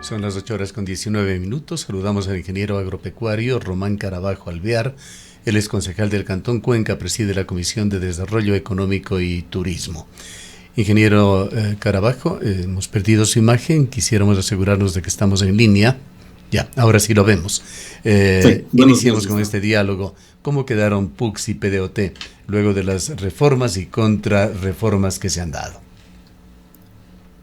Son las 8:19. Saludamos al ingeniero agropecuario Román Carabajo Alvear. Él es concejal del Cantón Cuenca, preside la Comisión de Desarrollo Económico y Turismo. Ingeniero Carabajo, hemos perdido su imagen, quisiéramos asegurarnos de que estamos en línea. Ya, ahora sí lo vemos. Sí, Iniciemos con este diálogo. ¿Cómo quedaron PUCS y PDOT luego de las reformas y contrarreformas que se han dado?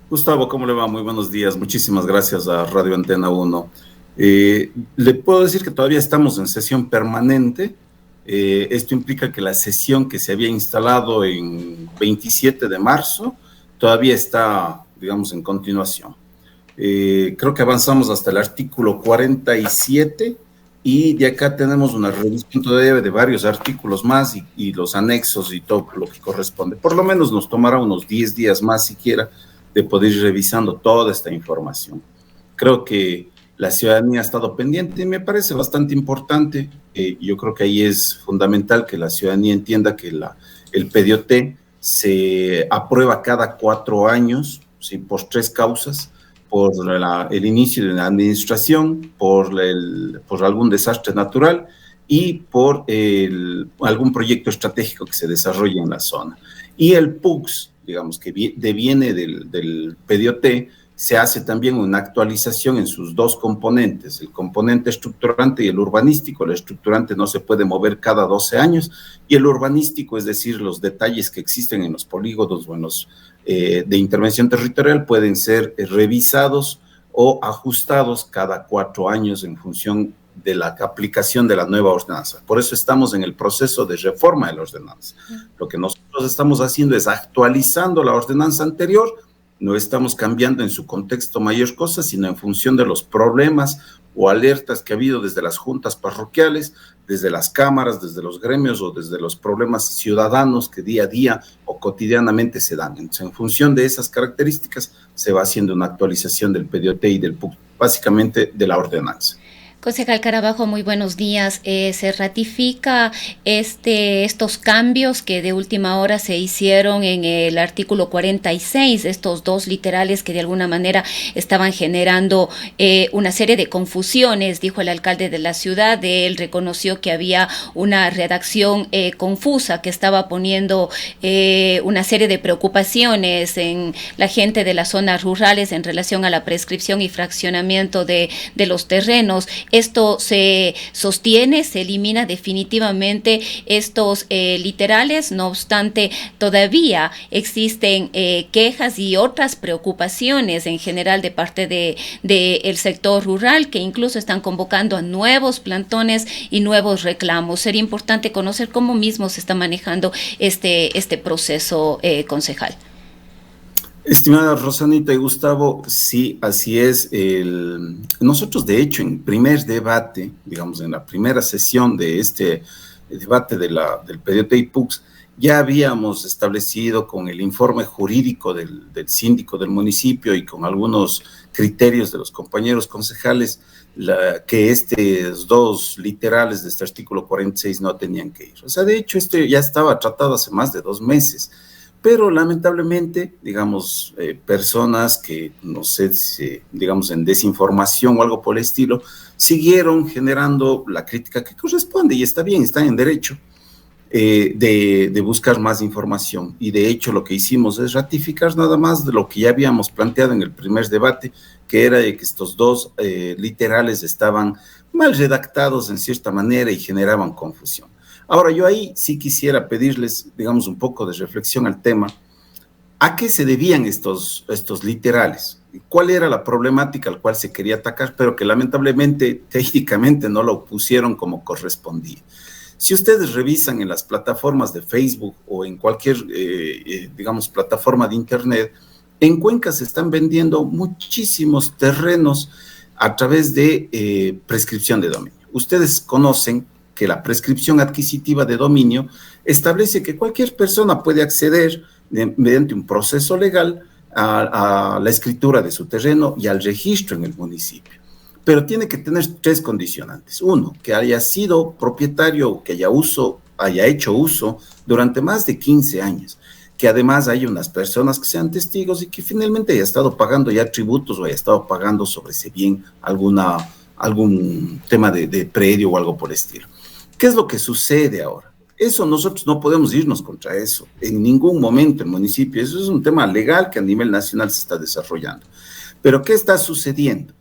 Gustavo, ¿cómo le va? Muy buenos días. Muchísimas gracias a Radio Antena 1. Le puedo decir que todavía estamos en sesión permanente. Esto implica que la sesión que se había instalado en 27 de marzo todavía está, digamos, en continuación. Creo que avanzamos hasta el artículo 47 y de acá tenemos una revisión todavía de varios artículos más y los anexos y todo lo que corresponde. Por lo menos nos tomará unos 10 días más siquiera de poder ir revisando toda esta información. Creo que la ciudadanía ha estado pendiente y me parece bastante importante. Yo creo que ahí es fundamental que la ciudadanía entienda que el PDOT se aprueba cada 4 años, ¿sí? Por 3 causas: por el inicio de la administración, por algún desastre natural y por algún proyecto estratégico que se desarrolle en la zona. Y el PUCS, digamos, que deviene del PDOT, se hace también una actualización en sus dos componentes, el componente estructurante y el urbanístico. El estructurante no se puede mover cada 12 años y el urbanístico, es decir, los detalles que existen en los polígonos o en los de intervención territorial, pueden ser revisados o ajustados cada 4 años en función de la aplicación de la nueva ordenanza. Por eso estamos en el proceso de reforma de la ordenanza. Lo que nosotros estamos haciendo es actualizando la ordenanza anterior. No estamos cambiando en su contexto mayor cosa, sino en función de los problemas o alertas que ha habido desde las juntas parroquiales, desde las cámaras, desde los gremios o desde los problemas ciudadanos que día a día o cotidianamente se dan. Entonces, en función de esas características, se va haciendo una actualización del PDOT y del PUC, básicamente de la ordenanza. Concejal Carabajo, muy buenos días. Se ratifica estos cambios que de última hora se hicieron en el artículo 46, estos dos literales que de alguna manera estaban generando una serie de confusiones, dijo el alcalde de la ciudad. Él reconoció que había una redacción confusa que estaba poniendo una serie de preocupaciones en la gente de las zonas rurales en relación a la prescripción y fraccionamiento de los terrenos. Esto se sostiene, se elimina definitivamente estos literales. No obstante, todavía existen quejas y otras preocupaciones en general de parte del sector rural, que incluso están convocando a nuevos plantones y nuevos reclamos. Sería importante conocer cómo mismo se está manejando este proceso, concejal. Estimada Rosanita y Gustavo, sí, así es. Nosotros, de hecho, en primer debate, digamos, en la primera sesión de este debate del PDOT y PUCS, ya habíamos establecido con el informe jurídico del síndico del municipio y con algunos criterios de los compañeros concejales que estos dos literales de este artículo 46 no tenían que ir. O sea, de hecho, esto ya estaba tratado hace más de 2 meses. Pero lamentablemente, digamos, personas que, no sé, digamos, en desinformación o algo por el estilo, siguieron generando la crítica que corresponde, y está bien, están en derecho de buscar más información. Y de hecho lo que hicimos es ratificar nada más de lo que ya habíamos planteado en el primer debate, que era de que estos dos literales estaban mal redactados en cierta manera y generaban confusión. Ahora, yo ahí sí quisiera pedirles, digamos, un poco de reflexión al tema. ¿A qué se debían estos literales? ¿Cuál era la problemática al cual se quería atacar, pero que lamentablemente técnicamente no lo pusieron como correspondía? Si ustedes revisan en las plataformas de Facebook o en cualquier, digamos, plataforma de Internet, en Cuenca se están vendiendo muchísimos terrenos a través de prescripción de dominio. Ustedes conocen que la prescripción adquisitiva de dominio establece que cualquier persona puede acceder mediante un proceso legal a la escritura de su terreno y al registro en el municipio. Pero tiene que tener 3 condicionantes. 1, que haya sido propietario o que haya hecho uso durante más de 15 años. que además hay unas personas que sean testigos y que finalmente haya estado pagando ya tributos o haya estado pagando sobre ese bien algún tema de predio o algo por el estilo. ¿Qué es lo que sucede ahora? Eso nosotros no podemos irnos contra eso en ningún momento en municipio. Eso es un tema legal que a nivel nacional se está desarrollando. Pero ¿qué está sucediendo?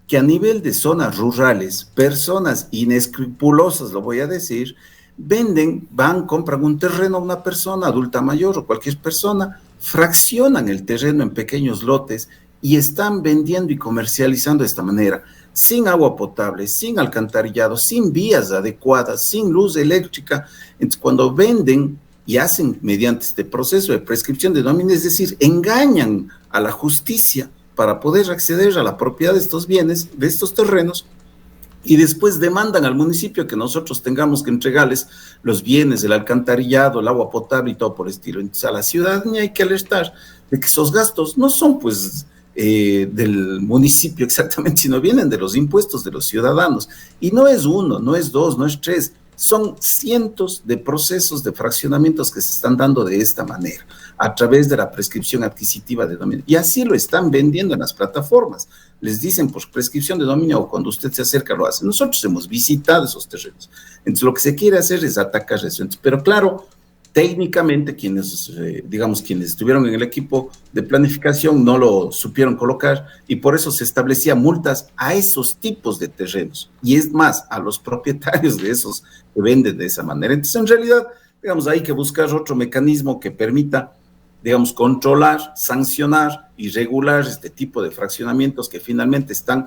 Que a nivel de zonas rurales, personas inescrupulosas, lo voy a decir, venden, van, compran un terreno a una persona, adulta mayor o cualquier persona, fraccionan el terreno en pequeños lotes y están vendiendo y comercializando de esta manera, sin agua potable, sin alcantarillado, sin vías adecuadas, sin luz eléctrica. Entonces, cuando venden y hacen mediante este proceso de prescripción de dominio, es decir, engañan a la justicia para poder acceder a la propiedad de estos bienes, de estos terrenos, y después demandan al municipio que nosotros tengamos que entregarles los bienes, el alcantarillado, el agua potable y todo por el estilo. Entonces, a la ciudadanía hay que alertar de que esos gastos no son pues del municipio exactamente, sino vienen de los impuestos de los ciudadanos. Y no es uno, no es dos, no es tres, son cientos de procesos de fraccionamientos que se están dando de esta manera, a través de la prescripción adquisitiva de dominio. Y así lo están vendiendo en las plataformas. Les dicen, por prescripción de dominio, o cuando usted se acerca lo hace. Nosotros hemos visitado esos terrenos. Entonces, lo que se quiere hacer es atacar eso. Entonces, pero claro, técnicamente quienes, quienes estuvieron en el equipo de planificación no lo supieron colocar y por eso se establecía multas a esos tipos de terrenos. Y es más, a los propietarios de esos que venden de esa manera. Entonces, en realidad, hay que buscar otro mecanismo que permita, controlar, sancionar y regular este tipo de fraccionamientos que finalmente están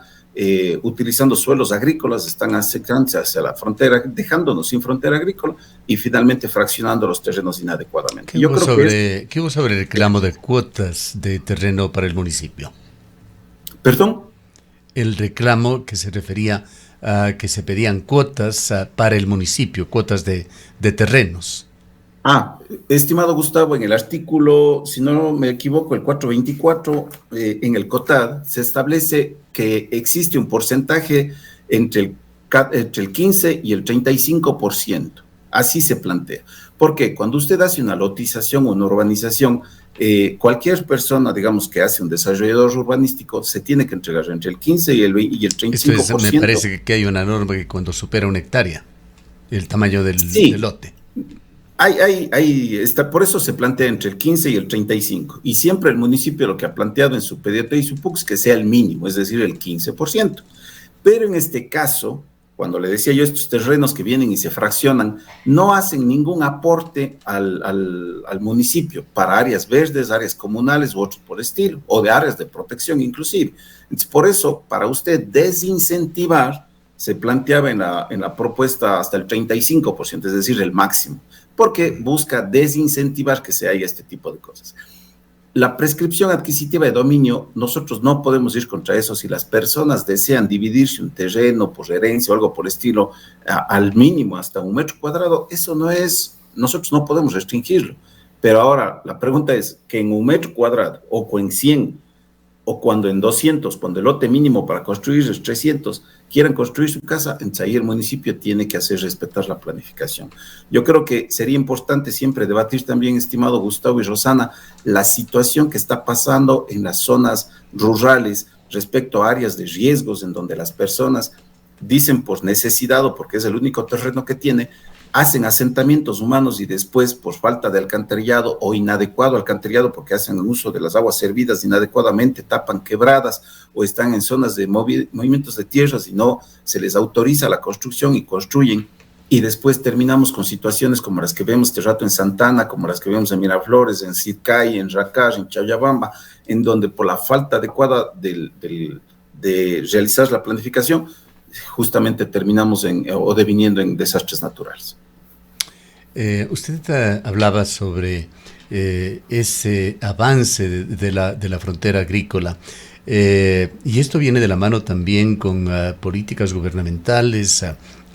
utilizando suelos agrícolas, están acercándose hacia la frontera, dejándonos sin frontera agrícola y finalmente fraccionando los terrenos inadecuadamente. ¿Qué hubo sobre el reclamo de cuotas de terreno para el municipio? ¿Perdón? El reclamo que se refería a que se pedían cuotas para el municipio, cuotas de terrenos. Estimado Gustavo, en el artículo, si no me equivoco, el 424, en el COTAD, se establece que existe un porcentaje entre el 15 y el 35%. Así se plantea. Porque cuando usted hace una lotización o una urbanización, cualquier persona, que hace un desarrollador urbanístico, se tiene que entregar entre el 15 y el 35%. Me parece que hay una norma que cuando supera una hectárea, el tamaño del lote. Por eso se plantea entre el 15 y el 35, y siempre el municipio lo que ha planteado en su PDT y su PUC es que sea el mínimo, es decir, el 15%. Pero en este caso, cuando le decía yo, estos terrenos que vienen y se fraccionan, no hacen ningún aporte al municipio para áreas verdes, áreas comunales u otros por estilo, o de áreas de protección inclusive. Entonces, por eso, para usted desincentivar, se planteaba en la propuesta hasta el 35%, es decir, el máximo, porque busca desincentivar que se haga este tipo de cosas. La prescripción adquisitiva de dominio, nosotros no podemos ir contra eso. Si las personas desean dividirse un terreno por herencia o algo por el estilo, al mínimo hasta 1 metro cuadrado, eso no es, nosotros no podemos restringirlo. Pero ahora la pregunta es que en 1 metro cuadrado o en 100 o cuando en 200, cuando el lote mínimo para construir es 300, quieran construir su casa, entonces ahí el municipio tiene que hacer respetar la planificación. Yo creo que sería importante siempre debatir también, estimado Gustavo y Rosana, la situación que está pasando en las zonas rurales respecto a áreas de riesgos en donde las personas dicen por necesidad o porque es el único terreno que tiene, hacen asentamientos humanos y después por falta de alcantarillado o inadecuado alcantarillado porque hacen uso de las aguas servidas inadecuadamente, tapan quebradas o están en zonas de movimientos de tierras y no se les autoriza la construcción y construyen, y después terminamos con situaciones como las que vemos este rato en Santana, como las que vemos en Miraflores, en Sitcay, en Racar, en Chayabamba, en donde por la falta adecuada de realizar la planificación, justamente terminamos deviniendo en desastres naturales. Usted hablaba sobre ese avance de la frontera agrícola, y esto viene de la mano también con políticas gubernamentales.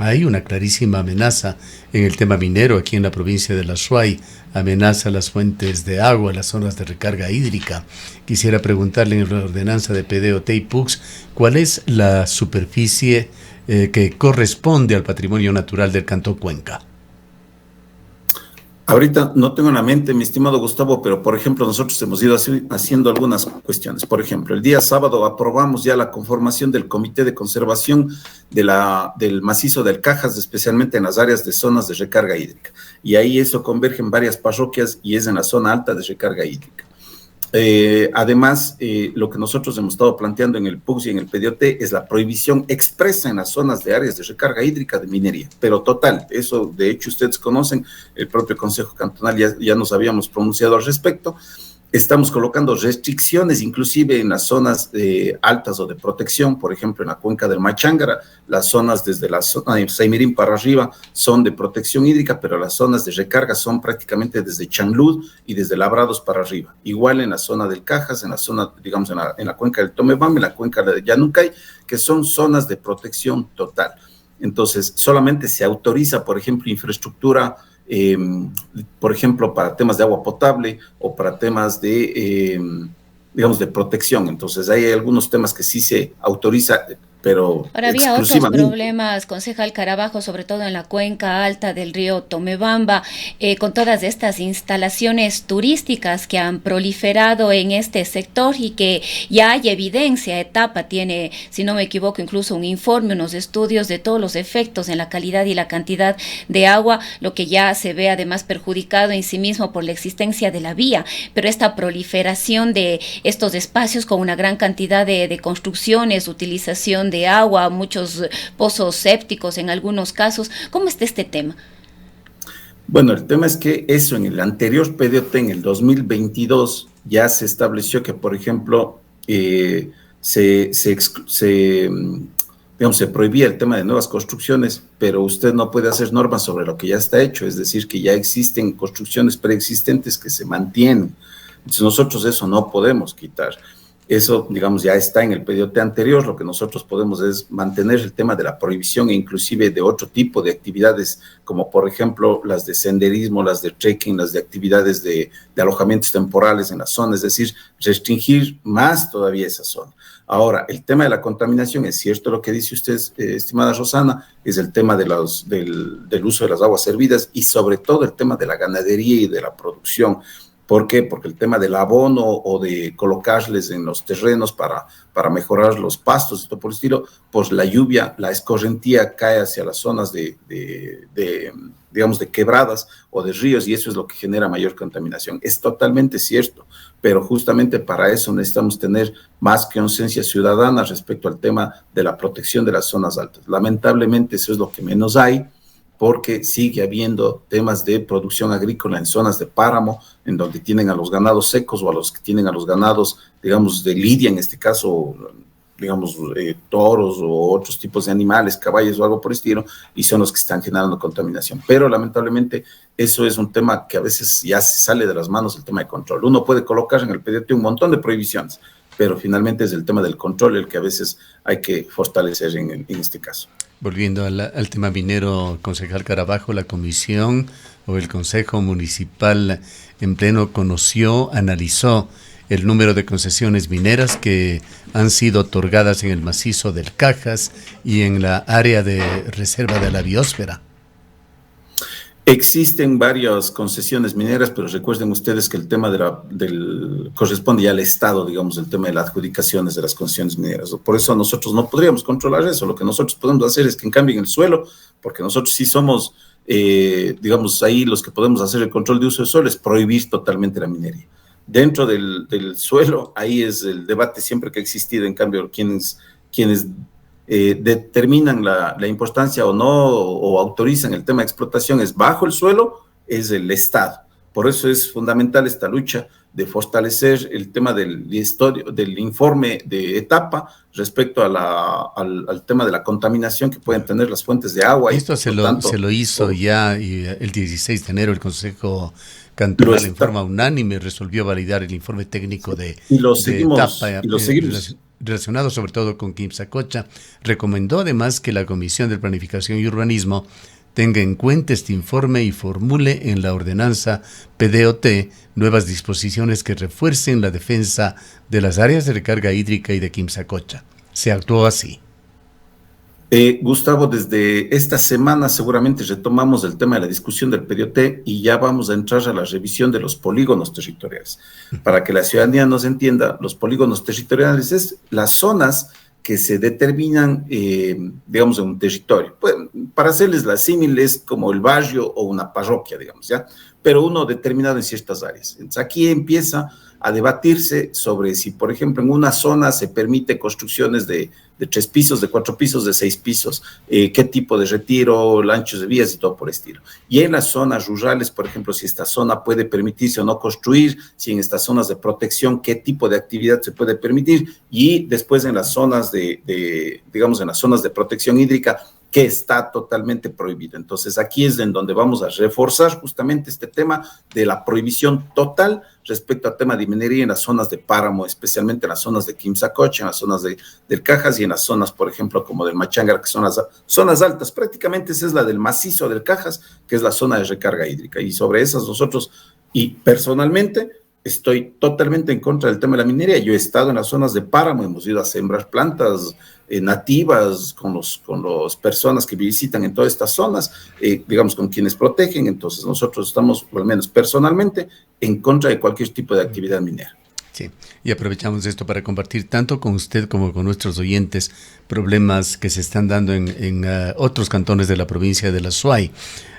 Hay una clarísima amenaza en el tema minero aquí en la provincia de La Suay, amenaza las fuentes de agua, las zonas de recarga hídrica. Quisiera preguntarle en la ordenanza de PDOT y PUCS, ¿cuál es la superficie que corresponde al patrimonio natural del Cantón Cuenca? Ahorita no tengo en la mente, mi estimado Gustavo, pero por ejemplo nosotros hemos ido haciendo algunas cuestiones. Por ejemplo, el día sábado aprobamos ya la conformación del Comité de Conservación del macizo del Cajas, especialmente en las áreas de zonas de recarga hídrica. Y ahí eso converge en varias parroquias y es en la zona alta de recarga hídrica. Además, lo que nosotros hemos estado planteando en el PUCS y en el PDOT es la prohibición expresa en las zonas de áreas de recarga hídrica de minería, pero total. Eso, de hecho, ustedes conocen, el propio Consejo Cantonal ya nos habíamos pronunciado al respecto. Estamos colocando restricciones, inclusive en las zonas altas o de protección, por ejemplo, en la cuenca del Machángara, las zonas desde la zona de Saimirín para arriba son de protección hídrica, pero las zonas de recarga son prácticamente desde Changlud y desde Labrados para arriba. Igual en la zona del Cajas, en la zona, digamos, en la cuenca del Tomebamba, en la cuenca de Yanucay, que son zonas de protección total. Entonces, solamente se autoriza, por ejemplo, infraestructura, por ejemplo, para temas de agua potable o para temas de, digamos, de protección. Entonces, hay algunos temas que sí se autoriza, pero ahora había otros problemas, concejal Carabajo, sobre todo en la cuenca alta del río Tomebamba, con todas estas instalaciones turísticas que han proliferado en este sector y que ya hay evidencia. Etapa tiene, si no me equivoco, incluso un informe, unos estudios de todos los efectos en la calidad y la cantidad de agua, lo que ya se ve además perjudicado en sí mismo por la existencia de la vía. Pero esta proliferación de estos espacios con una gran cantidad de construcciones, utilización de agua, muchos pozos sépticos en algunos casos. ¿Cómo está este tema? Bueno, el tema es que eso en el anterior PDOT, en el 2022, ya se estableció que, por ejemplo, se prohibía el tema de nuevas construcciones, pero usted no puede hacer normas sobre lo que ya está hecho, es decir, que ya existen construcciones preexistentes que se mantienen. Entonces nosotros eso no podemos quitar. Eso, digamos, ya está en el PDOT anterior. Lo que nosotros podemos es mantener el tema de la prohibición e inclusive de otro tipo de actividades, como por ejemplo las de senderismo, las de trekking, las de actividades de alojamientos temporales en la zona, es decir, restringir más todavía esa zona. Ahora, el tema de la contaminación, es cierto lo que dice usted, estimada Rosana, es el tema del uso de las aguas servidas y sobre todo el tema de la ganadería y de la producción. ¿Por qué? Porque el tema del abono o de colocarles en los terrenos para mejorar los pastos y todo por el estilo, pues la lluvia, la escorrentía cae hacia las zonas digamos, de quebradas o de ríos y eso es lo que genera mayor contaminación. Es totalmente cierto, pero justamente para eso necesitamos tener más conciencia ciudadana respecto al tema de la protección de las zonas altas. Lamentablemente eso es lo que menos hay, porque sigue habiendo temas de producción agrícola en zonas de páramo, en donde tienen a los ganados secos o a los que tienen a los ganados, digamos, de lidia, en este caso, digamos, toros o otros tipos de animales, caballos o algo por el estilo, y son los que están generando contaminación. Pero lamentablemente eso es un tema que a veces ya se sale de las manos, el tema de control. Uno puede colocar en el PDOT un montón de prohibiciones, pero finalmente es el tema del control el que a veces hay que fortalecer en este caso. Volviendo al tema minero, concejal Carabajo, la comisión o el Consejo Municipal en pleno conoció, analizó el número de concesiones mineras que han sido otorgadas en el macizo del Cajas y en la área de reserva de la biosfera. Existen varias concesiones mineras, pero recuerden ustedes que el tema corresponde ya al Estado, digamos, el tema de las adjudicaciones de las concesiones mineras. Por eso nosotros no podríamos controlar eso. Lo que nosotros podemos hacer es que en cambio en el suelo, porque nosotros sí somos, digamos, ahí los que podemos hacer el control de uso del suelo, es prohibir totalmente la minería. Dentro del suelo, ahí es el debate siempre que ha existido, en cambio, quienes determinan la importancia o no, o autorizan el tema de explotación es bajo el suelo, es el Estado. Por eso es fundamental esta lucha de fortalecer el tema del informe de etapa respecto al tema de la contaminación que pueden tener las fuentes de agua. Esto se lo hizo ya y el 16 de enero el Consejo Cantonal en forma unánime resolvió validar el informe técnico de etapa. Y lo seguimos. Relacionado sobre todo con Quimsacocha, recomendó además que la Comisión de Planificación y Urbanismo tenga en cuenta este informe y formule en la ordenanza PDOT nuevas disposiciones que refuercen la defensa de las áreas de recarga hídrica y de Quimsacocha. Se actuó así. Gustavo, desde esta semana seguramente retomamos el tema de la discusión del PDOT y ya vamos a entrar a la revisión de los polígonos territoriales. Para que la ciudadanía nos entienda, los polígonos territoriales es las zonas que se determinan, digamos, en un territorio. Pues, para hacerles la símil, es como el barrio o una parroquia, digamos, ¿ya? Pero uno determinado en ciertas áreas. Entonces, aquí empieza a debatirse sobre si, por ejemplo, en una zona se permite construcciones de 3 pisos, de 4 pisos, de 6 pisos, qué tipo de retiro, anchos de vías y todo por el estilo. Y en las zonas rurales, por ejemplo, si esta zona puede permitirse o no construir, si en estas zonas de protección, qué tipo de actividad se puede permitir, y después en las zonas digamos, en las zonas de protección hídrica, que está totalmente prohibido. Entonces, aquí es en donde vamos a reforzar justamente este tema de la prohibición total respecto al tema de minería en las zonas de páramo, especialmente en las zonas de Quimsacocha, en las zonas del Cajas y en las zonas, por ejemplo, como del Machangara, que son las zonas altas. Prácticamente esa es la del macizo del Cajas, que es la zona de recarga hídrica. Y sobre esas nosotros, y personalmente, estoy totalmente en contra del tema de la minería. Yo he estado en las zonas de páramo, hemos ido a sembrar plantas nativas con las personas que visitan en todas estas zonas, digamos, con quienes protegen. Entonces nosotros estamos, por lo menos personalmente, en contra de cualquier tipo de actividad minera. Sí, y aprovechamos esto para compartir tanto con usted como con nuestros oyentes problemas que se están dando en otros cantones de la provincia de la Suay.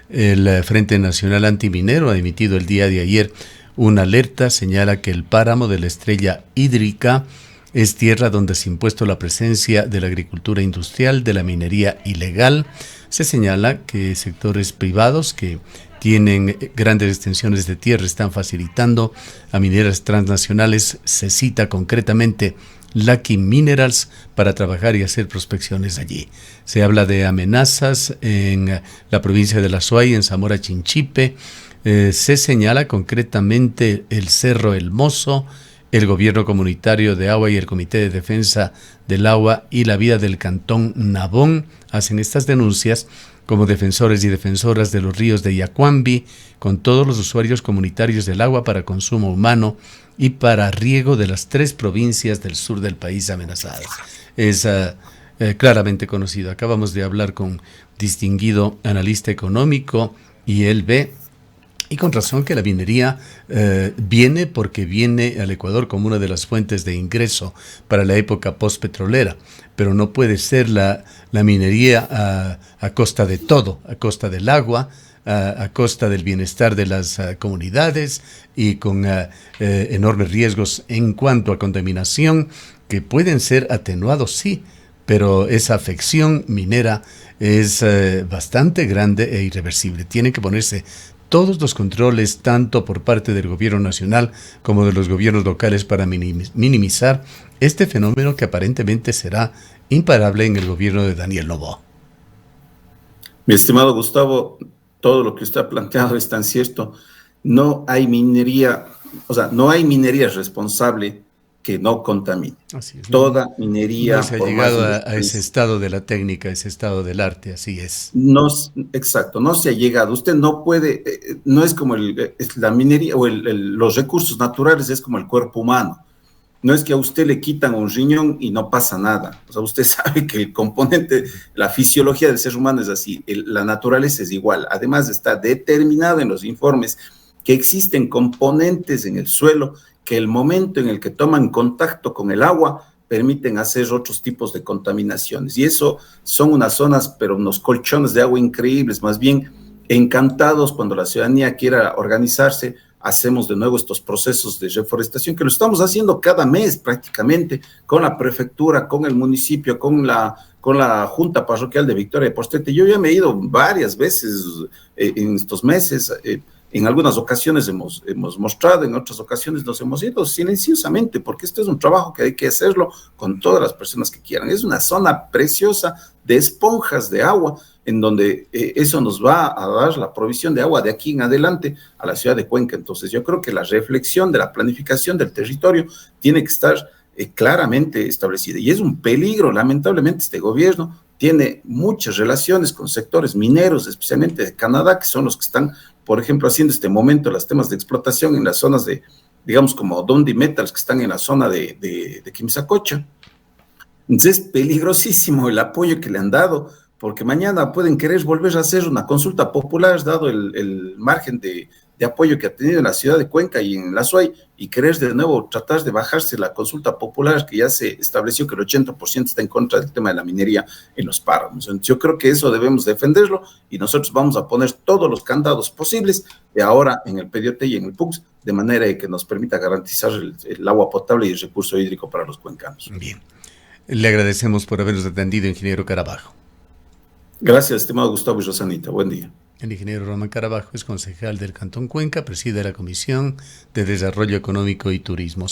El Frente Nacional Antiminero ha emitido el día de ayer una alerta, señala que el páramo de la Estrella Hídrica es tierra donde se ha impuesto la presencia de la agricultura industrial, de la minería ilegal. Se señala que sectores privados que tienen grandes extensiones de tierra están facilitando a mineras transnacionales. Se cita concretamente Lucky Minerals para trabajar y hacer prospecciones allí. Se habla de amenazas en la provincia de La Suay, en Zamora Chinchipe. Se señala concretamente el Cerro El Mozo, el gobierno comunitario de agua y el Comité de Defensa del Agua y la Vida del Cantón Nabón hacen estas denuncias como defensores y defensoras de los ríos de Yacuambi, con todos los usuarios comunitarios del agua para consumo humano y para riego de las 3 provincias del sur del país amenazadas. Es claramente conocido. Acabamos de hablar con distinguido analista económico y él ve, y con razón, que la minería viene porque viene al Ecuador como una de las fuentes de ingreso para la época postpetrolera, pero no puede ser la minería a costa de todo, a costa del agua, a costa del bienestar de las comunidades y con enormes riesgos en cuanto a contaminación que pueden ser atenuados, sí, pero esa afección minera es bastante grande e irreversible. Tienen que ponerse todos los controles, tanto por parte del gobierno nacional como de los gobiernos locales, para minimizar este fenómeno que aparentemente será imparable en el gobierno de Daniel Noboa. Mi estimado Gustavo, todo lo que usted ha planteado es tan cierto. No hay minería, no hay minería responsable que no contamine. Así es. Toda minería... No se ha llegado a ese estado de la técnica, ese estado del arte, así es. No, exacto, no se ha llegado. Usted no puede, no es como la minería o los recursos naturales, es como el cuerpo humano. No es que a usted le quitan un riñón y no pasa nada. O sea, usted sabe que el componente, la fisiología del ser humano es así, la naturaleza es igual. Además, está determinado en los informes que existen componentes en el suelo que el momento en el que toman contacto con el agua permiten hacer otros tipos de contaminaciones. Y eso son unas zonas, pero unos colchones de agua increíbles. Más bien, encantados cuando la ciudadanía quiera organizarse, hacemos de nuevo estos procesos de reforestación, que lo estamos haciendo cada mes prácticamente, con la prefectura, con el municipio, con la Junta Parroquial de Victoria de Postete. Yo ya me he ido varias veces en estos meses. En algunas ocasiones hemos mostrado, en otras ocasiones nos hemos ido silenciosamente, porque esto es un trabajo que hay que hacerlo con todas las personas que quieran. Es una zona preciosa de esponjas de agua, en donde eso nos va a dar la provisión de agua de aquí en adelante a la ciudad de Cuenca. Entonces yo creo que la reflexión de la planificación del territorio tiene que estar claramente establecida. Y es un peligro, lamentablemente, este gobierno tiene muchas relaciones con sectores mineros, especialmente de Canadá, que son los que están, por ejemplo, haciendo este momento los temas de explotación en las zonas de, digamos, como Dundee Metals, que están en la zona de Quimsacocha. Entonces, es peligrosísimo el apoyo que le han dado, porque mañana pueden querer volver a hacer una consulta popular, dado el margen de apoyo que ha tenido en la ciudad de Cuenca y en la SUAY, y querer de nuevo tratar de bajarse la consulta popular, que ya se estableció que el 80% está en contra del tema de la minería en los páramos. Entonces, yo creo que eso debemos defenderlo, y nosotros vamos a poner todos los candados posibles de ahora en el PDOT y en el PUCS, de manera que nos permita garantizar el agua potable y el recurso hídrico para los cuencanos. Bien. Le agradecemos por habernos atendido, ingeniero Carabajo. Gracias, estimado Gustavo y Rosanita. Buen día. El ingeniero Román Carabajo es concejal del Cantón Cuenca, preside la Comisión de Desarrollo Económico y Turismo.